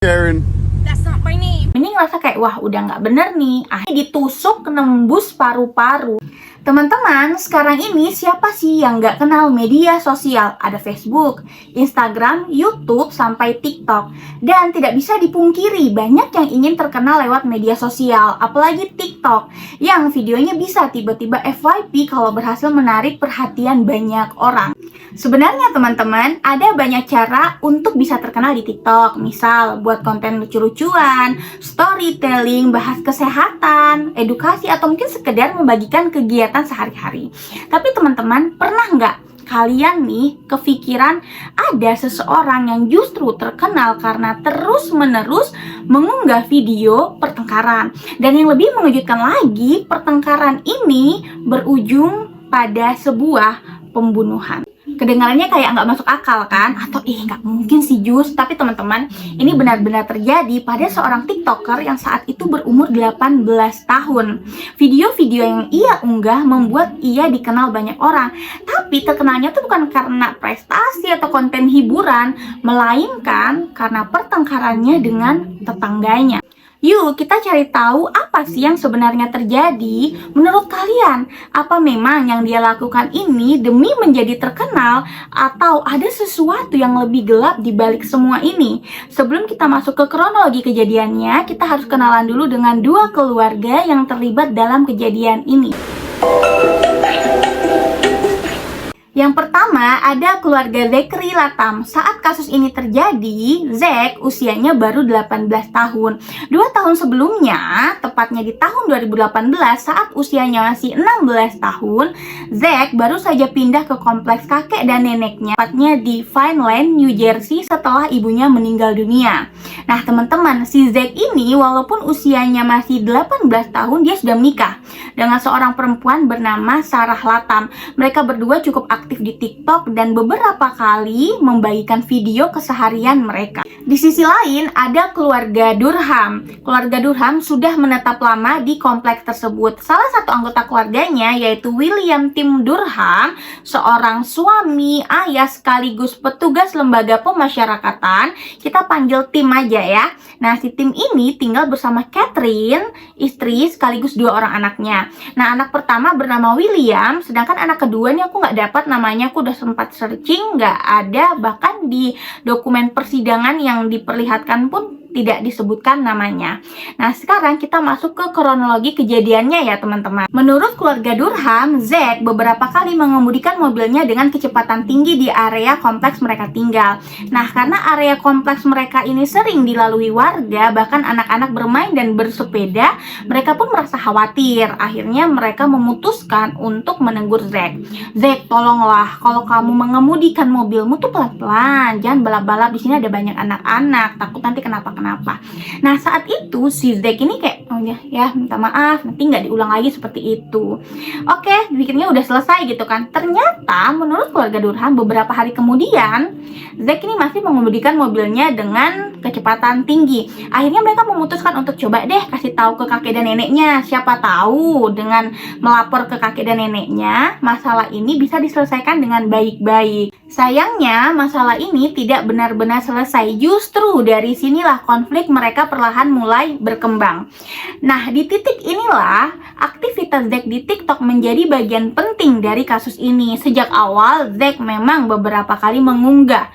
Karen. That's not my name. Ini ngerasa kayak, wah udah nggak bener nih. Akhirnya ditusuk nembus paru-paru. Teman-teman, sekarang ini siapa sih yang nggak kenal media sosial? Ada Facebook, Instagram, YouTube, sampai TikTok. Dan tidak bisa dipungkiri, banyak yang ingin terkenal lewat media sosial, apalagi TikTok, yang videonya bisa tiba-tiba FYP kalau berhasil menarik perhatian banyak orang. Sebenarnya teman-teman, ada banyak cara untuk bisa terkenal di TikTok. Misal, buat konten lucu-lucuan, storytelling, bahas kesehatan, edukasi, atau mungkin sekedar membagikan kegiatan sehari-hari. Tapi teman-teman, pernah nggak kalian nih kepikiran ada seseorang yang justru terkenal karena terus-menerus mengunggah video pertengkaran? Dan yang lebih mengejutkan lagi, pertengkaran ini berujung pada sebuah pembunuhan. Kedengarannya kayak nggak masuk akal kan? Atau nggak mungkin sih Jus. Tapi teman-teman, ini benar-benar terjadi pada seorang TikToker yang saat itu berumur 18 tahun. Video-video yang ia unggah membuat ia dikenal banyak orang. Tapi terkenalnya tuh bukan karena prestasi atau konten hiburan, melainkan karena pertengkarannya dengan tetangganya. Yuk, kita cari tahu apa sih yang sebenarnya terjadi. Menurut kalian, apa memang yang dia lakukan ini demi menjadi terkenal, atau ada sesuatu yang lebih gelap di balik semua ini? Sebelum kita masuk ke kronologi kejadiannya, kita harus kenalan dulu dengan dua keluarga yang terlibat dalam kejadian ini. Yang pertama, ada keluarga Zachary Latham. Saat kasus ini terjadi, Zach usianya baru 18 tahun. 2 tahun sebelumnya, tepatnya di tahun 2018, saat usianya masih 16 tahun, Zach baru saja pindah ke kompleks kakek dan neneknya, tepatnya di Vineland, New Jersey, setelah ibunya meninggal dunia. Nah, teman-teman, si Zach ini walaupun usianya masih 18 tahun, dia sudah menikah dengan seorang perempuan bernama Sarah Latham. Mereka berdua cukup aktif di TikTok dan beberapa kali membagikan video keseharian mereka. Di sisi lain, ada keluarga Durham. Keluarga Durham sudah menetap lama di kompleks tersebut. Salah satu anggota keluarganya yaitu William Tim Durham, seorang suami, ayah sekaligus petugas lembaga pemasyarakatan. Kita panggil Tim aja ya. Nah, si Tim ini tinggal bersama Catherine, istri sekaligus 2 orang anaknya. Nah, anak pertama bernama William, sedangkan anak kedua ini aku nggak dapat namanya, aku udah sempat searching, nggak ada, bahkan di dokumen persidangan yang diperlihatkan pun tidak disebutkan namanya. Nah, sekarang kita masuk ke kronologi kejadiannya ya teman-teman. Menurut keluarga Durham, Zach beberapa kali mengemudikan mobilnya dengan kecepatan tinggi di area kompleks mereka tinggal. Nah, karena area kompleks mereka ini sering dilalui warga, bahkan anak-anak bermain dan bersepeda, mereka pun merasa khawatir. Akhirnya mereka memutuskan untuk menegur Zach. Zach, tolonglah, kalau kamu mengemudikan mobilmu tuh pelan-pelan, jangan balap-balap, di sini ada banyak anak-anak, takut nanti kenapa. Nah, saat itu si Zach ini kayak, oh ya minta maaf, nanti nggak diulang lagi seperti itu. Oke, pikirnya udah selesai gitu kan. Ternyata menurut keluarga Durham, beberapa hari kemudian Zach ini masih mengemudikan mobilnya dengan kecepatan tinggi. Akhirnya mereka memutuskan untuk coba deh kasih tahu ke kakek dan neneknya. Siapa tahu dengan melapor ke kakek dan neneknya, masalah ini bisa diselesaikan dengan baik-baik. Sayangnya masalah ini tidak benar-benar selesai. Justru dari sinilah konflik mereka perlahan mulai berkembang. Nah, di titik inilah aktivitas Zach di TikTok menjadi bagian penting dari kasus ini. Sejak awal, Zach memang beberapa kali mengunggah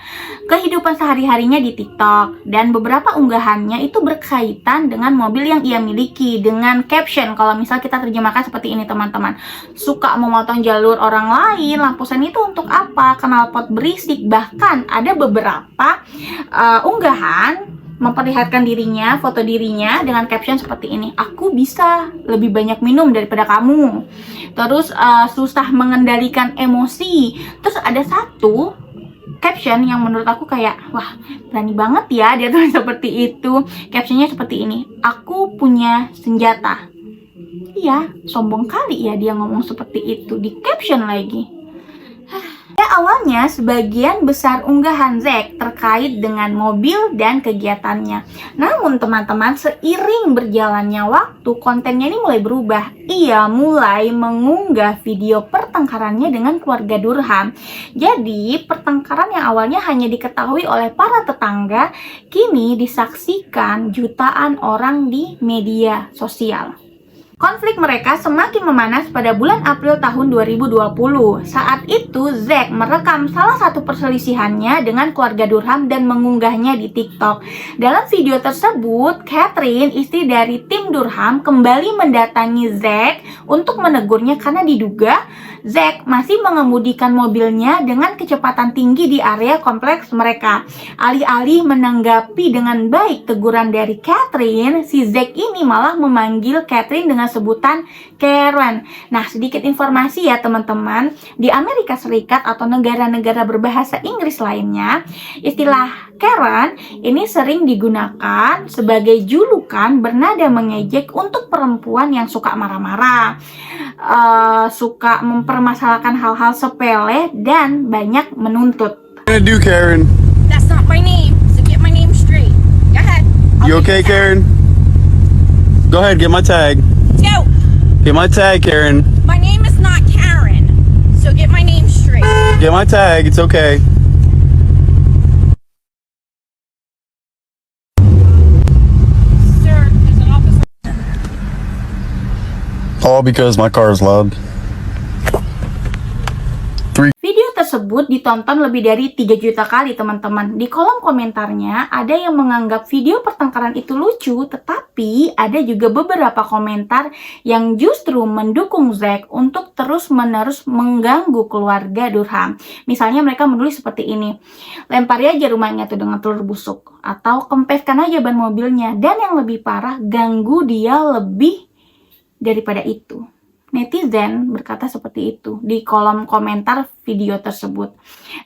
kehidupan sehari-harinya di TikTok, dan beberapa unggahannya itu berkaitan dengan mobil yang ia miliki, dengan caption, kalau misal kita terjemahkan seperti ini teman-teman, suka memotong jalur orang lain, lampu sen itu untuk apa, knalpot berisik. Bahkan ada beberapa unggahan memperlihatkan dirinya, foto dirinya dengan caption seperti ini, aku bisa lebih banyak minum daripada kamu, terus susah mengendalikan emosi. Terus ada satu caption yang menurut aku kayak, wah berani banget ya dia tulis seperti itu. Captionnya seperti ini, aku punya senjata. Iya, sombong kali ya dia ngomong seperti itu di caption lagi. Awalnya, sebagian besar unggahan Zack terkait dengan mobil dan kegiatannya. Namun teman-teman, seiring berjalannya waktu, kontennya ini mulai berubah. Ia mulai mengunggah video pertengkarannya dengan keluarga Durham. Jadi, pertengkaran yang awalnya hanya diketahui oleh para tetangga, kini disaksikan jutaan orang di media sosial. Konflik mereka semakin memanas pada bulan April tahun 2020. Saat itu, Zack merekam salah satu perselisihannya dengan keluarga Durham dan mengunggahnya di TikTok. Dalam video tersebut, Catherine, istri dari Tim Durham, kembali mendatangi Zack untuk menegurnya karena diduga Zack masih mengemudikan mobilnya dengan kecepatan tinggi di area kompleks mereka. Alih-alih menanggapi dengan baik teguran dari Catherine, si Zack ini malah memanggil Catherine dengan sebutan Karen. Nah, sedikit informasi ya teman-teman, di Amerika Serikat atau negara-negara berbahasa Inggris lainnya, istilah Karen ini sering digunakan sebagai julukan bernada mengejek untuk perempuan yang suka marah-marah, suka mempermasalahkan hal-hal sepele dan banyak menuntut. What are you gonna do, Karen? That's not my name, so get my name straight. Go ahead. You okay, Karen? Go ahead, get my tag. Let's go. Get my tag, Karen. My name is not Karen, so get my name straight. Get my tag, it's okay. Sir, there's an officer. All because my car is loud. Video tersebut ditonton lebih dari 3 juta kali teman-teman. Di kolom komentarnya ada yang menganggap video pertengkaran itu lucu, tetapi ada juga beberapa komentar yang justru mendukung Zack untuk terus-menerus mengganggu keluarga Durham. Misalnya mereka menulis seperti ini, lempari aja rumahnya tuh dengan telur busuk, atau kempeskan aja ban mobilnya, dan yang lebih parah, ganggu dia lebih daripada itu. Netizen berkata seperti itu di kolom komentar video tersebut.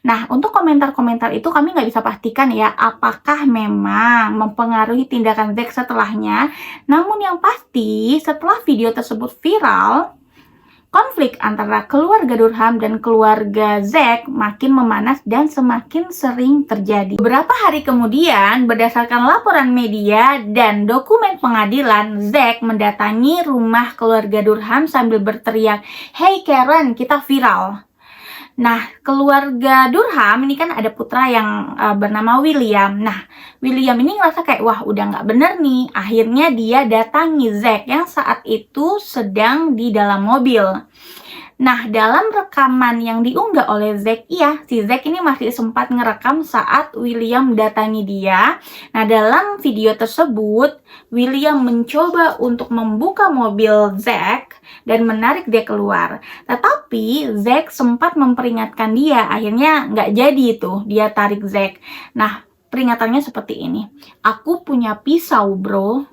Nah, untuk komentar-komentar itu kami nggak bisa pastikan ya apakah memang mempengaruhi tindakan Zack setelahnya. Namun yang pasti setelah video tersebut viral, konflik antara keluarga Durham dan keluarga Zack makin memanas dan semakin sering terjadi. Beberapa hari kemudian, berdasarkan laporan media dan dokumen pengadilan, Zack mendatangi rumah keluarga Durham sambil berteriak, "Hey Karen, kita viral." Nah, keluarga Durham ini kan ada putra yang bernama William. Nah, William ini ngerasa kayak, wah udah nggak bener nih. Akhirnya dia datangi Zack yang saat itu sedang di dalam mobil. Nah, dalam rekaman yang diunggah oleh Zack, si Zack ini masih sempat ngerekam saat William datangi dia. Nah, dalam video tersebut, William mencoba untuk membuka mobil Zack dan menarik dia keluar. Tetapi, Zack sempat memperingatkan dia. Akhirnya nggak jadi itu, dia tarik Zack. Nah, peringatannya seperti ini. "Aku punya pisau, bro."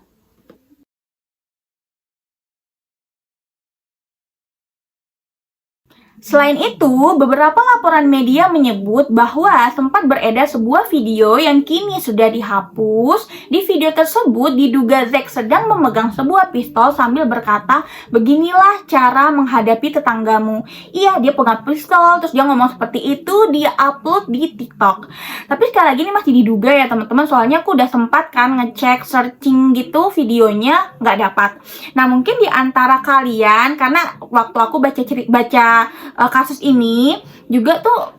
Selain itu, beberapa laporan media menyebut bahwa sempat beredar sebuah video yang kini sudah dihapus. Di video tersebut diduga Zack sedang memegang sebuah pistol sambil berkata, "Beginilah cara menghadapi tetanggamu." Iya, dia pegang pistol, terus dia ngomong seperti itu, dia upload di TikTok. Tapi sekali lagi ini masih diduga ya teman-teman, soalnya aku udah sempat kan ngecek searching gitu videonya, nggak dapat. Nah, mungkin di antara kalian, karena waktu aku baca kasus ini juga tuh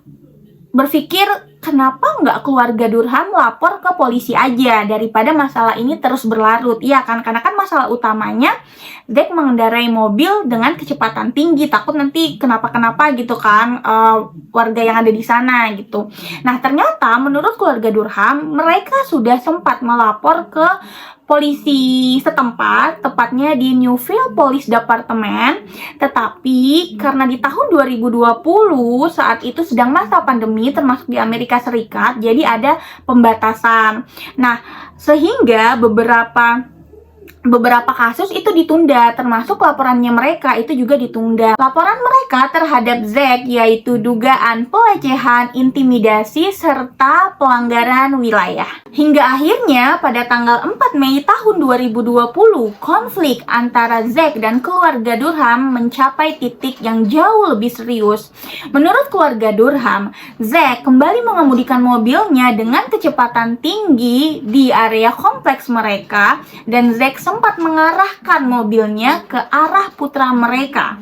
berpikir kenapa nggak keluarga Durham lapor ke polisi aja daripada masalah ini terus berlarut. Iya kan, karena kan masalah utamanya Zack mengendarai mobil dengan kecepatan tinggi, takut nanti kenapa-kenapa gitu kan warga yang ada di sana gitu. Nah, ternyata menurut keluarga Durham, mereka sudah sempat melapor ke polisi setempat, tepatnya di Newville Police Department. Tetapi karena di tahun 2020 saat itu sedang masa pandemi termasuk di Amerika Serikat, jadi ada pembatasan. Nah, sehingga beberapa beberapa kasus itu ditunda, termasuk laporannya mereka itu juga ditunda. Laporan mereka terhadap Zack yaitu dugaan pelecehan, intimidasi, serta pelanggaran wilayah. Hingga akhirnya pada tanggal 4 Mei tahun 2020, konflik antara Zack dan keluarga Durham mencapai titik yang jauh lebih serius. Menurut keluarga Durham, Zack kembali mengemudikan mobilnya dengan kecepatan tinggi di area kompleks mereka, dan Zack sempat mengarahkan mobilnya ke arah putra mereka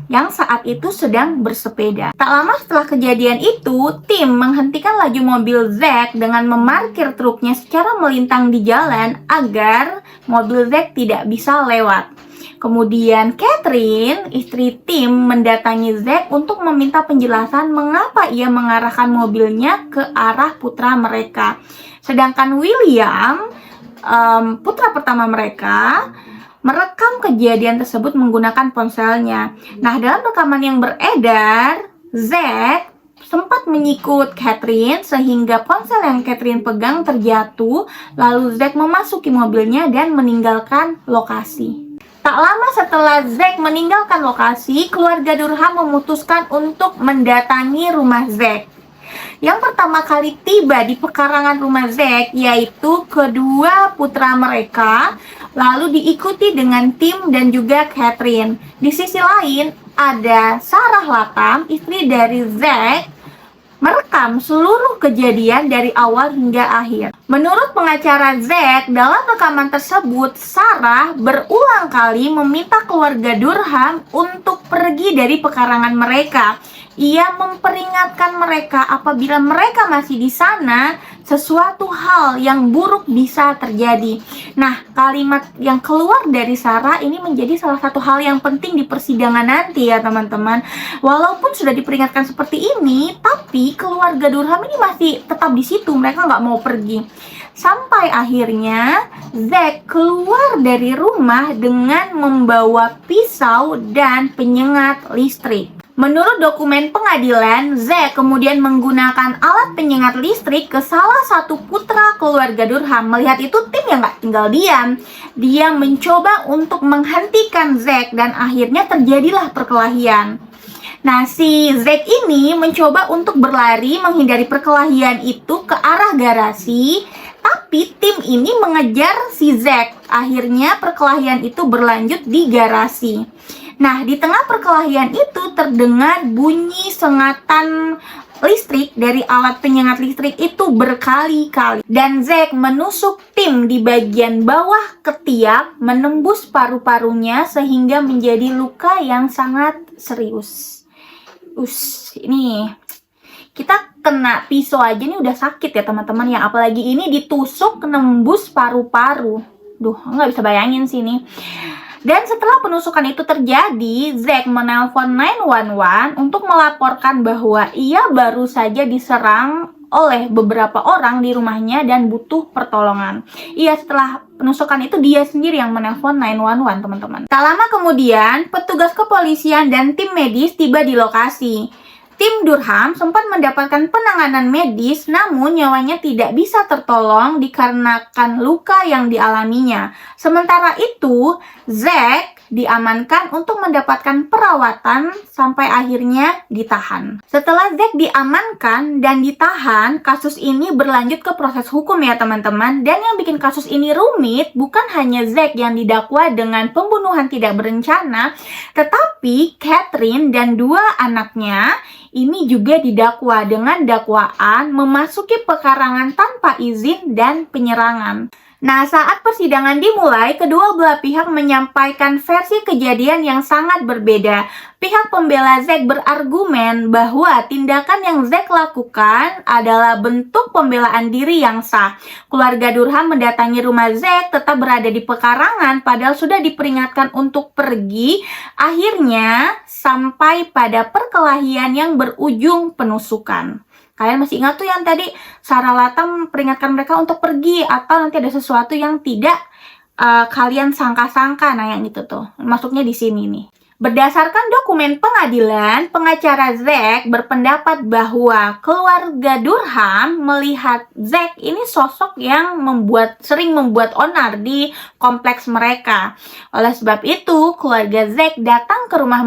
yang saat itu sedang bersepeda. Tak lama setelah kejadian itu, tim menghentikan laju mobil Zack dengan memarkir truknya secara melintang di jalan agar mobil Zack tidak bisa lewat. Kemudian Catherine, istri Tim, mendatangi Zack untuk meminta penjelasan mengapa ia mengarahkan mobilnya ke arah putra mereka. Sedangkan William, putra pertama mereka, merekam kejadian tersebut menggunakan ponselnya. Nah, dalam rekaman yang beredar, Zack sempat menyikut Catherine sehingga ponsel yang Catherine pegang terjatuh, lalu Zack memasuki mobilnya dan meninggalkan lokasi. Tak lama setelah Zack meninggalkan lokasi, keluarga Durham memutuskan untuk mendatangi rumah Zack. Yang pertama kali tiba di pekarangan rumah Zack yaitu kedua putra mereka, lalu diikuti dengan Tim dan juga Catherine. Di sisi lain ada Sarah Latham, istri dari Zack, merekam seluruh kejadian dari awal hingga akhir. Menurut pengacara Zack, dalam rekaman tersebut, Sarah berulang kali meminta keluarga Durham untuk pergi dari pekarangan mereka. Ia memperingatkan mereka apabila mereka masih di sana, sesuatu hal yang buruk bisa terjadi. Nah, kalimat yang keluar dari Sarah ini menjadi salah satu hal yang penting di persidangan nanti ya teman-teman. Walaupun sudah diperingatkan seperti ini, tapi keluarga Durham ini masih tetap di situ, mereka nggak mau pergi. Sampai akhirnya Zack keluar dari rumah dengan membawa pisau dan penyengat listrik. Menurut dokumen pengadilan, Zack kemudian menggunakan alat penyengat listrik ke salah satu putra keluarga Durham. Melihat itu, Tim yang nggak tinggal diam. Dia mencoba untuk menghentikan Zack dan akhirnya terjadilah perkelahian. Nah, si Zack ini mencoba untuk berlari menghindari perkelahian itu ke arah garasi, tapi Tim ini mengejar si Zack. Akhirnya perkelahian itu berlanjut di garasi. Nah, di tengah perkelahian itu terdengar bunyi sengatan listrik dari alat penyengat listrik itu berkali-kali. Dan Zack menusuk Tim di bagian bawah ketiak, menembus paru-parunya sehingga menjadi luka yang sangat serius. Ini kita kena pisau aja nih udah sakit ya teman-teman ya. Apalagi ini ditusuk nembus paru-paru. Duh, nggak bisa bayangin sih ini. Dan setelah penusukan itu terjadi, Zack menelpon 911 untuk melaporkan bahwa ia baru saja diserang oleh beberapa orang di rumahnya dan butuh pertolongan. Setelah penusukan itu dia sendiri yang menelpon 911 teman-teman. Tak lama kemudian, petugas kepolisian dan tim medis tiba di lokasi. Tim Durham sempat mendapatkan penanganan medis, namun nyawanya tidak bisa tertolong dikarenakan luka yang dialaminya. Sementara itu, Zack diamankan untuk mendapatkan perawatan sampai akhirnya ditahan. Setelah Zack diamankan dan ditahan, kasus ini berlanjut ke proses hukum ya teman-teman. Dan yang bikin kasus ini rumit bukan hanya Zack yang didakwa dengan pembunuhan tidak berencana, tetapi Catherine dan dua anaknya ini juga didakwa dengan dakwaan memasuki pekarangan tanpa izin dan penyerangan. Nah, saat persidangan dimulai, kedua belah pihak menyampaikan versi kejadian yang sangat berbeda. Pihak pembela Zack berargumen bahwa tindakan yang Zack lakukan adalah bentuk pembelaan diri yang sah. Keluarga Durham mendatangi rumah Zack tetap berada di pekarangan padahal sudah diperingatkan untuk pergi. Akhirnya sampai pada perkelahian yang berujung penusukan. Kalian masih ingat tuh yang tadi Sarah Latham peringatkan mereka untuk pergi atau nanti ada sesuatu yang tidak kalian sangka-sangka. Nah, yang itu tuh masuknya di sini nih. Berdasarkan dokumen pengadilan, pengacara Zack berpendapat bahwa keluarga Durham melihat Zack ini sosok yang sering membuat onar di kompleks mereka. Oleh sebab itu, keluarga Zack datang ke rumah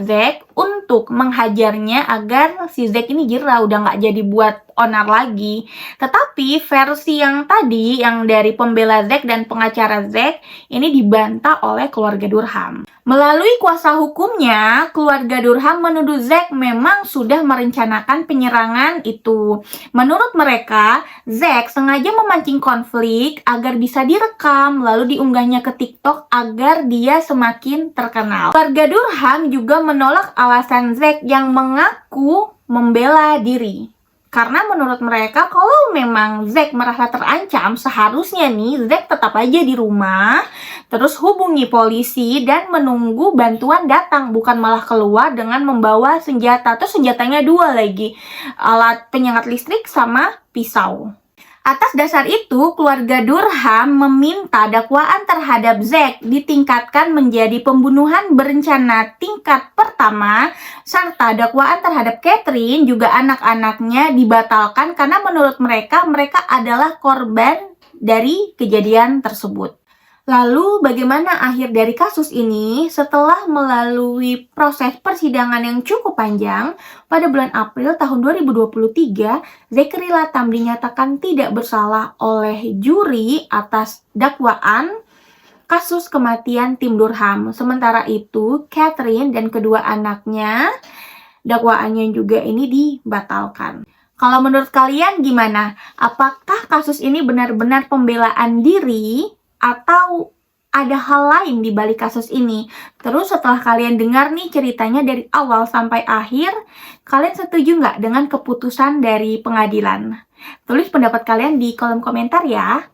Zack untuk menghajarnya agar si Zack ini jera, udah nggak jadi buat onar lagi. Tetapi versi yang tadi, yang dari pembela Zack dan pengacara Zack, ini dibantah oleh keluarga Durham. Melalui kuasa hukumnya, keluarga Durham menuduh Zack memang sudah merencanakan penyerangan itu. Menurut mereka, Zack sengaja memancing konflik agar bisa direkam lalu diunggahnya ke TikTok agar dia semakin terkenal. Keluarga Durham juga menolak alasan Zack yang mengaku membela diri. Karena menurut mereka kalau memang Zack merasa terancam, seharusnya nih Zack tetap aja di rumah, terus hubungi polisi dan menunggu bantuan datang, bukan malah keluar dengan membawa senjata. Terus senjatanya 2 lagi, alat penyengat listrik sama pisau. Atas dasar itu, keluarga Durham meminta dakwaan terhadap Zack ditingkatkan menjadi pembunuhan berencana tingkat pertama, serta dakwaan terhadap Catherine juga anak-anaknya dibatalkan karena menurut mereka adalah korban dari kejadian tersebut. Lalu bagaimana akhir dari kasus ini? Setelah melalui proses persidangan yang cukup panjang, pada bulan April tahun 2023, Zachary Latham dinyatakan tidak bersalah oleh juri atas dakwaan kasus kematian Tim Durham. Sementara itu, Catherine dan kedua anaknya, dakwaannya juga ini dibatalkan. Kalau menurut kalian gimana? Apakah kasus ini benar-benar pembelaan diri atau ada hal lain di balik kasus ini? Terus setelah kalian dengar nih ceritanya dari awal sampai akhir, kalian setuju nggak dengan keputusan dari pengadilan? Tulis pendapat kalian di kolom komentar ya.